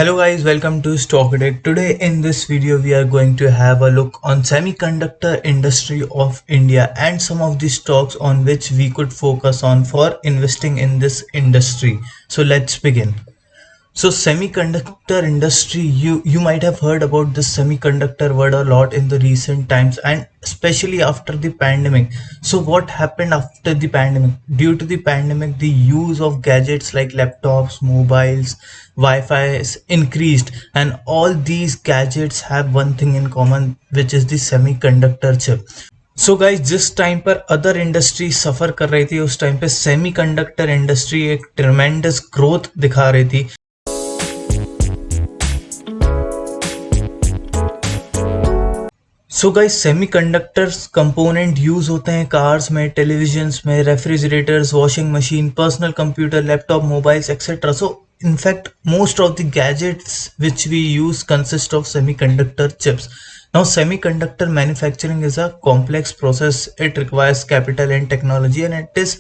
Hello guys, welcome to Stock Tech. Today in this video we are going to have a look on semiconductor industry of India and some of the stocks on which we could focus on for investing in this industry. So let's begin. So semiconductor industry, you might have heard about this semiconductor word a lot in the recent times and especially after the pandemic. So what happened after the pandemic? Due to the pandemic, the use of gadgets like laptops, mobiles, Wi-Fi is increased, and all these gadgets have one thing in common, which is the semiconductor chip. So guys जिस time पर other industry सफर कर रही थी उस time पे semiconductor industry एक ट्रेमेंडस growth दिखा रही थी. So guys semiconductors component use होते हैं कार्स में, टेलीविजन्स में, refrigerators, washing machine, personal computer, laptop, mobiles etcetera. So in fact most of the gadgets which we use consist of semiconductor chips. Now semiconductor manufacturing is a complex process. It requires capital and technology, and it is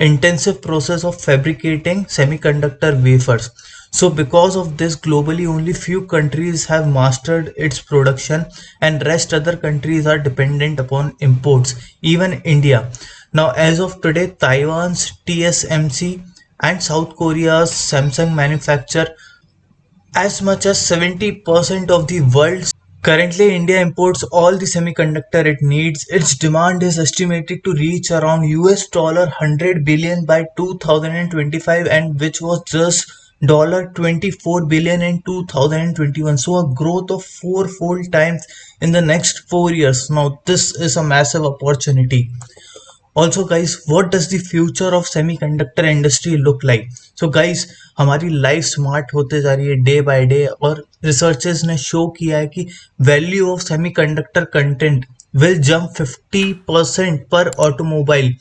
intensive process of fabricating semiconductor wafers. So because of this, globally only few countries have mastered its production and rest other countries are dependent upon imports, even India. Now as of today, Taiwan's TSMC and South Korea's Samsung manufacture as much as 70% of the world's. Currently, India imports all the semiconductor it needs. Its demand is estimated to reach around $100 billion by 2025, and which was just $24 billion in 2021. So a growth of fourfold times in the next 4 years. Now this is a massive opportunity. Also guys, what does the future of semiconductor industry look like? So guys, हमारी life smart होते जा रही है day by day, और researchers ने show किया है कि value of semiconductor content will jump 50% per automobile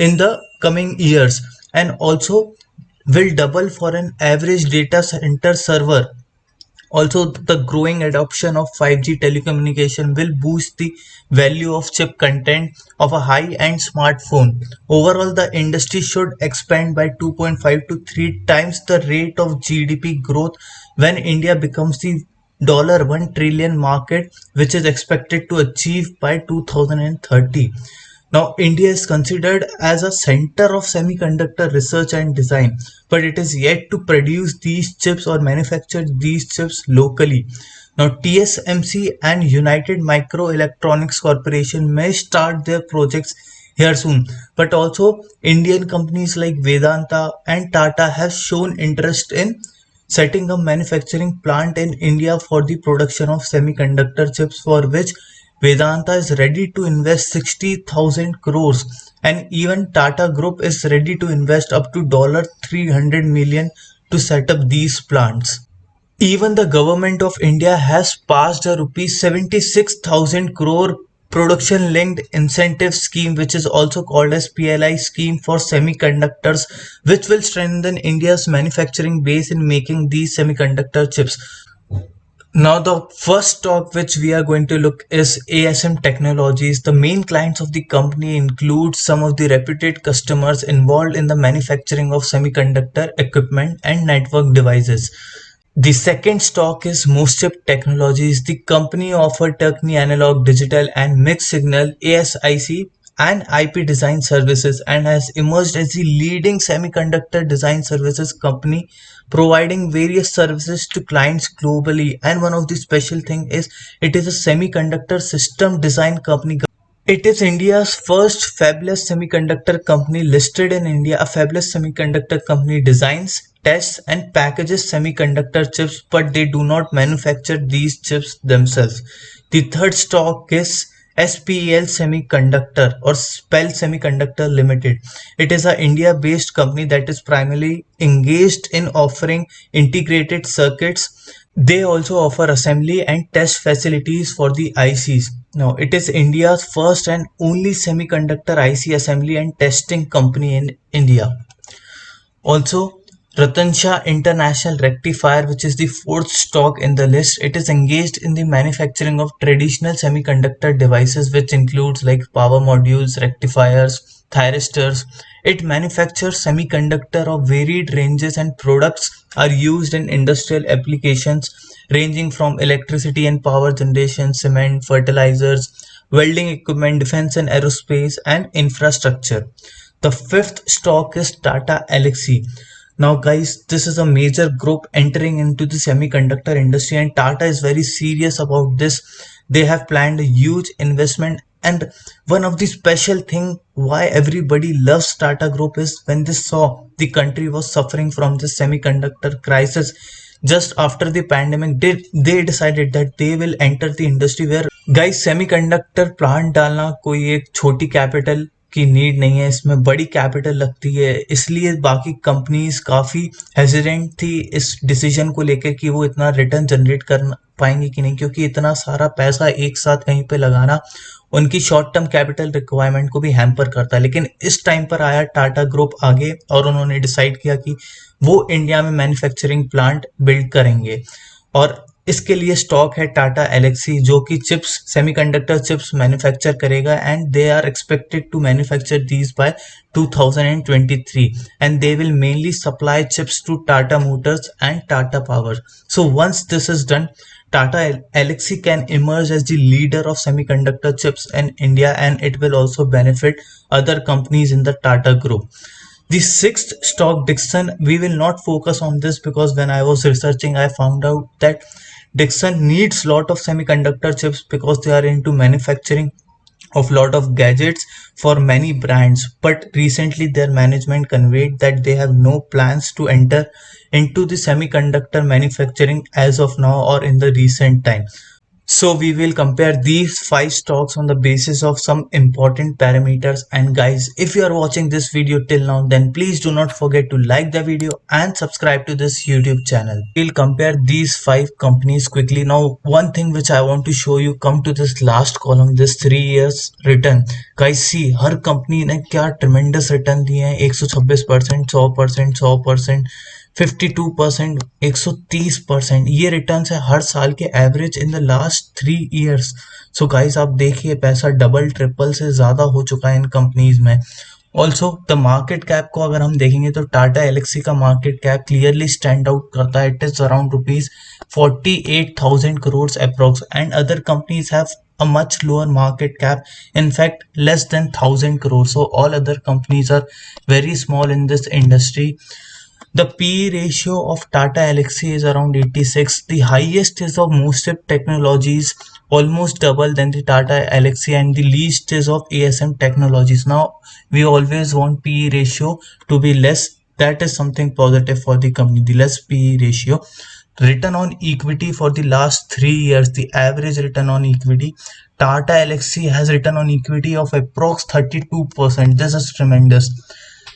in the coming years, and also will double for an average data center server. Also, the growing adoption of 5G telecommunication will boost the value of chip content of a high-end smartphone. Overall, the industry should expand by 2.5 to 3 times the rate of GDP growth when India becomes the $1 trillion market, which is expected to achieve by 2030. Now, India is considered as a center of semiconductor research and design, but it is yet to produce these chips or manufacture these chips locally. Now, TSMC and United Microelectronics Corporation may start their projects here soon, but also Indian companies like Vedanta and Tata have shown interest in setting up manufacturing plant in India for the production of semiconductor chips, for which Vedanta is ready to invest 60,000 crores, and even Tata Group is ready to invest up to $300 million to set up these plants. Even the government of India has passed a rupees 76,000 crore production linked incentive scheme, which is also called as PLI scheme for semiconductors, which will strengthen India's manufacturing base in making these semiconductor chips. Now the first stock which we are going to look is ASM Technologies. The main clients of the company include some of the reputed customers involved in the manufacturing of semiconductor equipment and network devices. The second stock is Moschip Technologies. The company offered Turkey Analog Digital and Mixed Signal ASIC and IP design services, and has emerged as the leading semiconductor design services company, providing various services to clients globally. And one of the special thing is it is a semiconductor system design company. It is India's first fabless semiconductor company listed in India. A fabless semiconductor company designs, tests and packages semiconductor chips, but they do not manufacture these chips themselves. The third stock is SPEL Semiconductor or SPEL Semiconductor Limited. It is an India-based company that is primarily engaged in offering integrated circuits. They also offer assembly and test facilities for the ICs. Now, it is India's first and only semiconductor IC assembly and testing company in India. Also, Ratansha International Rectifier, which is the fourth stock in the list, it is engaged in the manufacturing of traditional semiconductor devices, which includes like power modules, rectifiers, thyristors. It manufactures semiconductor of varied ranges, and products are used in industrial applications ranging from electricity and power generation, cement, fertilizers, welding equipment, defense and aerospace, and infrastructure. The fifth stock is Tata Elxsi. Now, guys, this is a major group entering into the semiconductor industry, and Tata is very serious about this. They have planned a huge investment, and one of the special thing why everybody loves Tata Group is when they saw the country was suffering from this semiconductor crisis just after the pandemic, they decided that they will enter the industry where guys semiconductor plant डालना कोई एक छोटी capital की need नहीं है, इसमें बड़ी capital लगती है, इसलिए बाकी कंपनीज काफी हेजिडेंट थी इस डिसीजन को लेकर कि वो इतना रिटर्न जनरेट कर पाएंगे कि नहीं, क्योंकि इतना सारा पैसा एक साथ कहीं पे लगाना उनकी शॉर्ट टर्म कैपिटल रिक्वायरमेंट को भी हैम्पर करता है। लेकिन इस टाइम पर आया टाटा ग्रुप आगे और उन्होंने डिसाइड किया कि वो इंडिया में मैन्युफैक्चरिंग प्लांट बिल्ड करेंगे, और इसके लिए स्टॉक है टाटा एलेक्सी जो कि चिप्स सेमीकंडक्टर चिप्स मैन्युफैक्चर करेगा, and they are expected to manufacture these by 2023, and they will mainly supply chips to Tata Motors and Tata Power. So once this is done, Tata Elxsi can emerge as the leader of semiconductor chips in India, and it will also benefit other companies in the Tata group. The sixth stock, Dixon, we will not focus on this because when I was researching, I found out that Dixon needs lot of semiconductor chips because they are into manufacturing of lot of gadgets for many brands. But recently their management conveyed that they have no plans to enter into the semiconductor manufacturing as of now or in the recent time. So we will compare these five stocks on the basis of some important parameters. And guys, if you are watching this video till now, then please do not forget to like the video and subscribe to this YouTube channel. We'll compare these five companies quickly. Now, one thing which I want to show you, come to this last column, this 3 years return. Guys, see, her company ने क्या tremendous return दिए हैं, 126%, 100%, 100%, 52%, 130%, ये return है हर साल के average in the last 3 years. So guys, आप देखिए पैसा डबल ट्रिपल से ज्यादा हो चुका है इन कंपनीज में. ऑल्सो द मार्केट कैप को अगर हम देखेंगे तो टाटा एलेक्सी का market cap clearly stand out करता है. It is around rupees 48,000 crore approx, and other companies have a much lower market cap, in fact less than 1,000 crores. So all other companies are very small in this industry. The PE ratio of Tata Elxsi is around 86. The highest is of Mostep Technologies, almost double than the Tata Elxsi, and the least is of ASM Technologies. Now, we always want PE ratio to be less. That is something positive for the company, the less PE ratio. Return on equity for the last 3 years, the average return on equity, Tata Elxsi has return on equity of approx 32%. This is tremendous.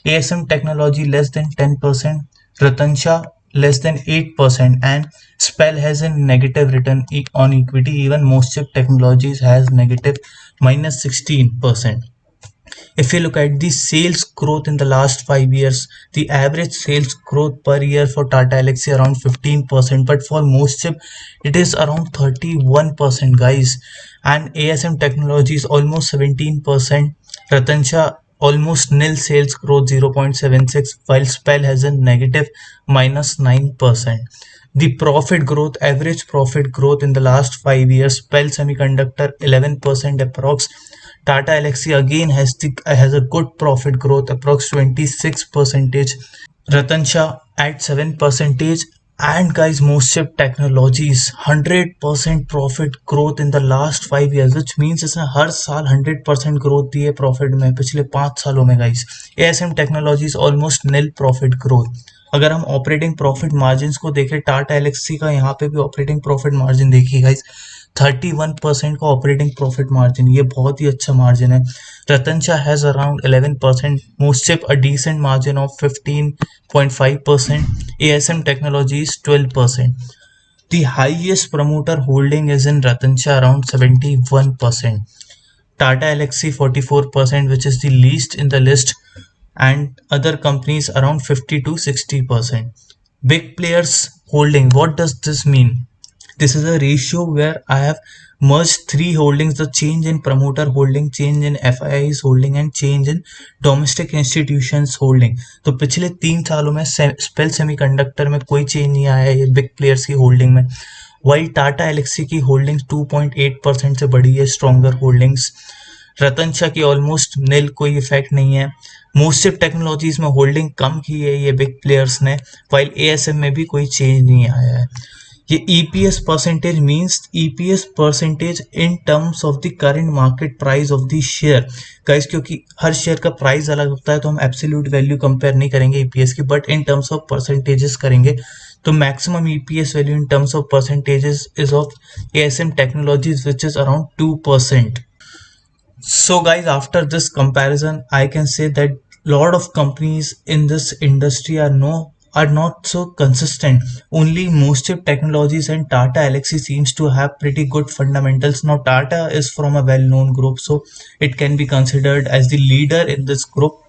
ASM Technology less than 10%, Ratansha less than 8%, and Spell has a negative return on equity. Even Mostep Technologies has negative minus 16%. If you look at the sales growth in the last 5 years, the average sales growth per year for Tata Elxsi around 15%, but for Mostep it is around 31%, guys. And ASM Technologies almost 17%, Ratansha almost nil sales growth 0.76, while Spell has a negative minus 9%. The profit growth, average profit growth in the last 5 years, Spell Semiconductor 11% approx. Tata Elxsi again has a good profit growth, approx 26%. Ratansha at 7%, and guys, Mostep Technologies 100% profit growth in the last 5 years, which means इसने हर साल 100% growth दी है profit में पिछले 5 सालों में. guys, ASM Technologies almost nil profit growth. अगर हम operating profit margin को देखें, टाटा एलेक्सी का यहाँ पे भी ऑपरेटिंग प्रॉफिट मार्जिन देखिए गाइस, 31% का ऑपरेटिंग प्रॉफिट मार्जिन, ये बहुत ही अच्छा मार्जिन है. रतनशा हैज अराउंड 11%, मोस्टेप a decent margin of 15.5%, ASM Technologies 12%. The highest promoter holding is in Ratansha around 71%. Tata Elxsi 44%, which is the least in the list, and other companies around 50 to 60%. Big players holding, what does this mean? This is a ratio where I have merged three holdings: the change in promoter holding, change in FII's holding and change in domestic institutions holding. तो पिछले 3 सालों में spell semiconductor में कोई change नहीं आया है ये बिग प्लेयर्स की होल्डिंग में. वाइल टाटा एलेक्सी की होल्डिंग्स 2.8% से बढ़ी है, स्ट्रॉन्गर होल्डिंग्स. रतन शाह की ऑलमोस्ट नील, कोई इफेक्ट नहीं है. मोस्टिप टेक्नोलॉजीज में होल्डिंग कम की है ये बिग प्लेयर्स ने, वाइल एएसएम में भी कोई चेंज नहीं आया है. ये EPS percentage means EPS percentage in terms of the current market price of the share. Guys क्योंकि हर शेयर का प्राइस अलग होता है तो हम एब्सोल्यूट वैल्यू कंपेयर नहीं करेंगे ईपीएस की, but in terms of percentages करेंगे. तो maximum EPS value in terms of percentages is of ASM technologies which is around 2%. So guys, after this comparison, I can say that lot of companies in this industry are not so consistent. Only Mostip Technologies and Tata Elxsi seems to have pretty good fundamentals. Now Tata is from a well-known group, so it can be considered as the leader in this group.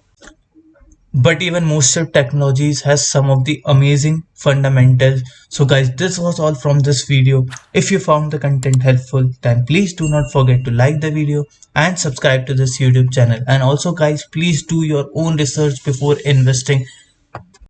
But even Mostip Technologies has some of the amazing fundamentals. So guys, this was all from this video. If you found the content helpful, then please do not forget to like the video and subscribe to this YouTube channel. And also guys, please do your own research before investing.